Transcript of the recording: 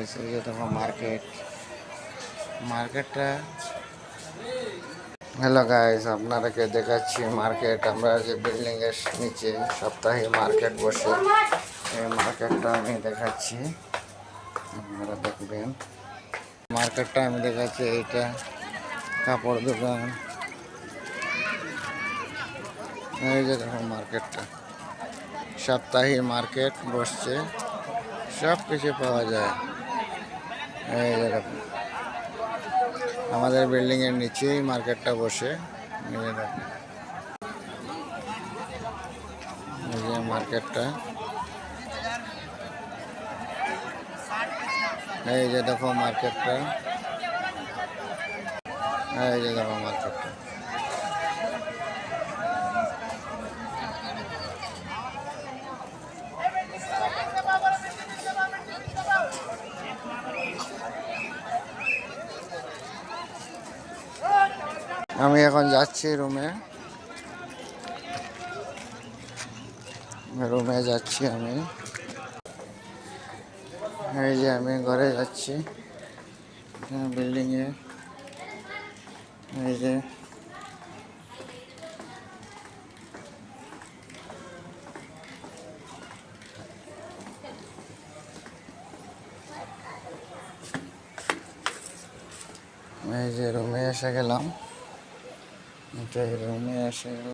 Guys, এই যে দেখো মার্কেটটা। হ্যালো গাইস, আপনাদেরকে দেখাচ্ছি মার্কেট। আমরা যে বিল্ডিং এর নিচে সপ্তাহে মার্কেট বসে, এই মার্কেটটা আমি দেখাচ্ছি, আপনারা দেখবেন। মার্কেটটা আমি দেখাচ্ছি, এইটা কাপড় দোকান। এই যে দেখো মার্কেটটা, সপ্তাহে মার্কেট বসছে, সব কিছু পাওয়া যায়। এই যে দেখো, আমাদের বিল্ডিং এর নিচেই মার্কেটটা বসে। এই যে দেখো, এই যে মার্কেটটা, এই যে দেখো মার্কেটটা, এই যে দেখো মার্কেটটা। আমি এখন যাচ্ছি রুমে যাচ্ছি আমি। এই যে আমি ঘরে যাচ্ছি, বিল্ডিংয়ে। এই যে রুমে এসে গেলাম, রুমে এসে